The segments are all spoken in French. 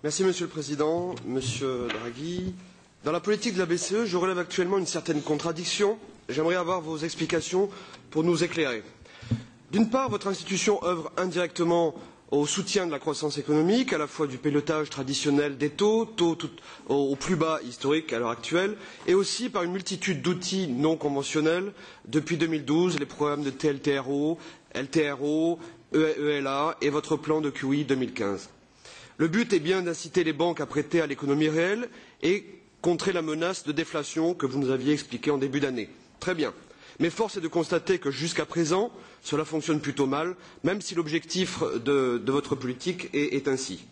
Merci Monsieur le Président, Monsieur Draghi. Dans la politique de la BCE, je relève actuellement une certaine contradiction. J'aimerais avoir vos explications pour nous éclairer. D'une part, votre institution œuvre indirectement au soutien de la croissance économique, à la fois du pilotage traditionnel des taux au plus bas historique à l'heure actuelle, et aussi par une multitude d'outils non conventionnels depuis 2012, les programmes de TLTRO, LTRO, ELA et votre plan de QE 2015. Le but est bien d'inciter les banques à prêter à l'économie réelle et contrer la menace de déflation que vous nous aviez expliquée en début d'année. Très bien. Mais force est de constater que jusqu'à présent, cela fonctionne plutôt mal, même si l'objectif de votre politique est ainsi.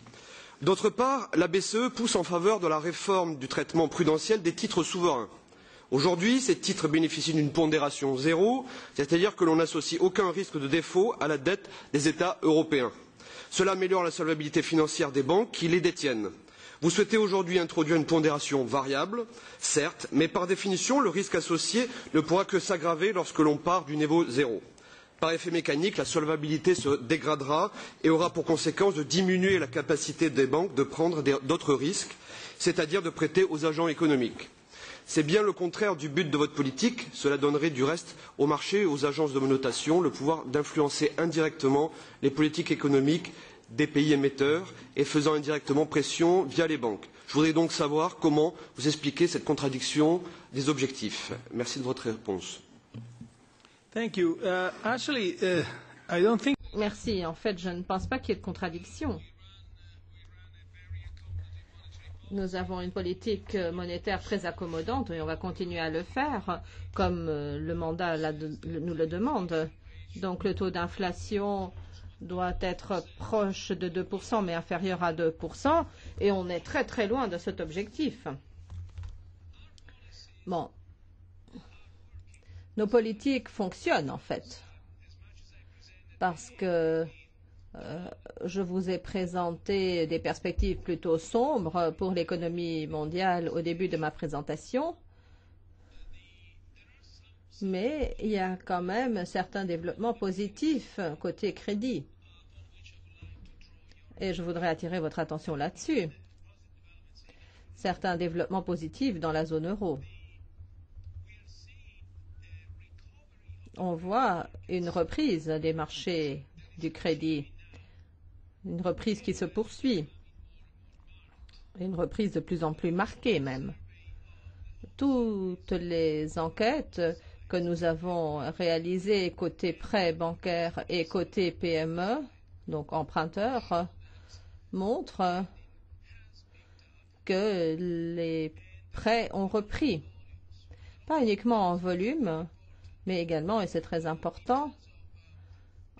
D'autre part, la BCE pousse en faveur de la réforme du traitement prudentiel des titres souverains. Aujourd'hui, ces titres bénéficient d'une pondération zéro, c'est-à-dire que l'on n'associe aucun risque de défaut à la dette des États européens. Cela améliore la solvabilité financière des banques qui les détiennent. Vous souhaitez aujourd'hui introduire une pondération variable, certes, mais par définition, le risque associé ne pourra que s'aggraver lorsque l'on part du niveau zéro. Par effet mécanique, la solvabilité se dégradera et aura pour conséquence de diminuer la capacité des banques de prendre d'autres risques, c'est-à-dire de prêter aux agents économiques. C'est bien le contraire du but de votre politique. Cela donnerait du reste au marché et aux agences de notation le pouvoir d'influencer indirectement les politiques économiques des pays émetteurs et faisant indirectement pression via les banques. Je voudrais donc savoir comment vous expliquez cette contradiction des objectifs. Merci de votre réponse. Merci. En fait, je ne pense pas qu'il y ait de contradiction. Nous avons une politique monétaire très accommodante et on va continuer à le faire comme le mandat nous le demande. Donc le taux d'inflation doit être proche de 2%, mais inférieur à 2%, et on est très très loin de cet objectif. Bon. Nos politiques fonctionnent en fait, parce que je vous ai présenté des perspectives plutôt sombres pour l'économie mondiale au début de ma présentation, mais il y a quand même certains développements positifs côté crédit. Et je voudrais attirer votre attention là-dessus. Certains développements positifs dans la zone euro. On voit une reprise des marchés du crédit, une reprise qui se poursuit, une reprise de plus en plus marquée même. Toutes les enquêtes que nous avons réalisées côté prêts bancaires et côté PME, donc emprunteurs, montrent que les prêts ont repris, pas uniquement en volume, mais également, et c'est très important,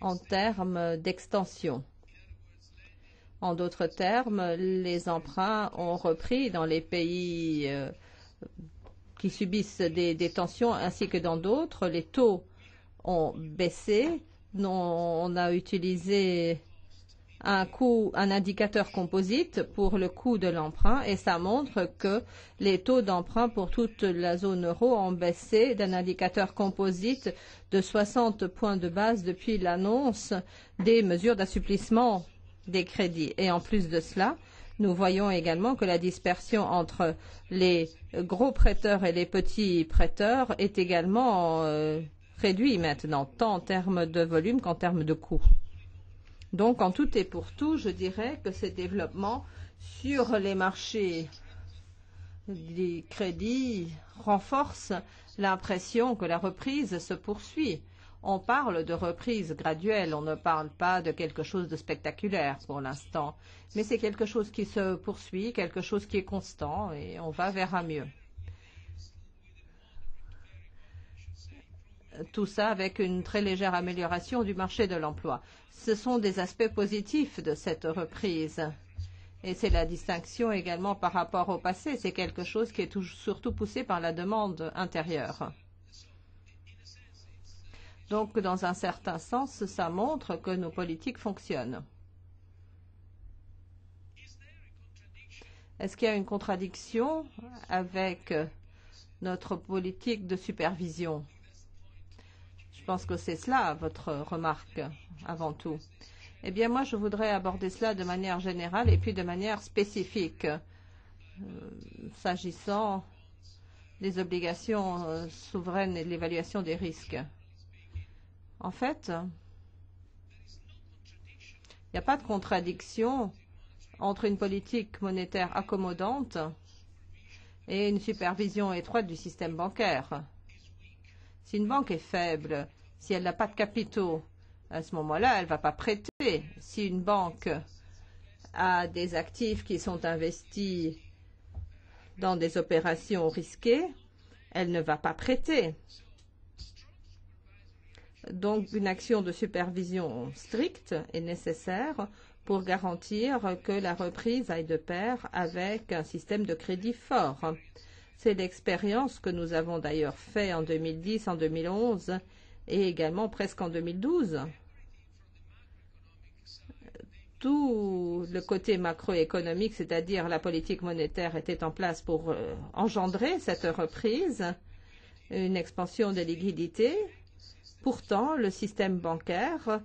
en termes d'extension. En d'autres termes, les emprunts ont repris dans les pays qui subissent des tensions ainsi que dans d'autres. Les taux ont baissé. On a utilisé un indicateur composite pour le coût de l'emprunt et ça montre que les taux d'emprunt pour toute la zone euro ont baissé d'un indicateur composite de 60 points de base depuis l'annonce des mesures d'assouplissement des crédits. Et en plus de cela, nous voyons également que la dispersion entre les gros prêteurs et les petits prêteurs est également réduite maintenant, tant en termes de volume qu'en termes de coût. Donc, en tout et pour tout, je dirais que ces développements sur les marchés des crédits renforcent l'impression que la reprise se poursuit. On parle de reprise graduelle, on ne parle pas de quelque chose de spectaculaire pour l'instant, mais c'est quelque chose qui se poursuit, quelque chose qui est constant et on va vers un mieux. Tout ça avec une très légère amélioration du marché de l'emploi. Ce sont des aspects positifs de cette reprise. Et c'est la distinction également par rapport au passé. C'est quelque chose qui est surtout poussé par la demande intérieure. Donc, dans un certain sens, ça montre que nos politiques fonctionnent. Est-ce qu'il y a une contradiction avec notre politique de supervision ? Je pense que c'est cela votre remarque avant tout. Eh bien, moi, je voudrais aborder cela de manière générale et puis de manière spécifique, s'agissant des obligations souveraines et de l'évaluation des risques. En fait, il n'y a pas de contradiction entre une politique monétaire accommodante et une supervision étroite du système bancaire. Si une banque est faible, si elle n'a pas de capitaux, à ce moment-là, elle ne va pas prêter. Si une banque a des actifs qui sont investis dans des opérations risquées, elle ne va pas prêter. Donc, une action de supervision stricte est nécessaire pour garantir que la reprise aille de pair avec un système de crédit fort. C'est l'expérience que nous avons d'ailleurs fait en 2010, en 2011 et également presque en 2012. Tout le côté macroéconomique, c'est-à-dire la politique monétaire, était en place pour engendrer cette reprise, une expansion des liquidités. Pourtant, le système bancaire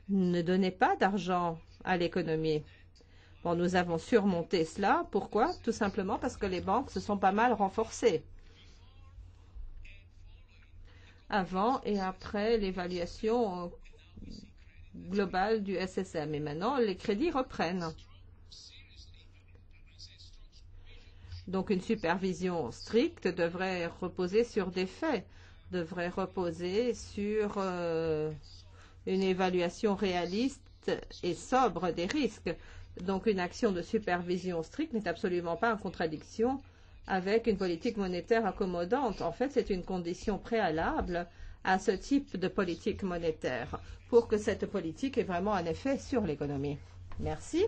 ne donnait pas d'argent à l'économie. Bon, nous avons surmonté cela. Pourquoi? Tout simplement parce que les banques se sont pas mal renforcées. Avant et après l'évaluation globale du SSM. Et maintenant, les crédits reprennent. Donc, une supervision stricte devrait reposer sur des faits, devrait reposer sur une évaluation réaliste et sobre des risques. Donc, une action de supervision stricte n'est absolument pas en contradiction avec une politique monétaire accommodante. En fait, c'est une condition préalable à ce type de politique monétaire pour que cette politique ait vraiment un effet sur l'économie. Merci.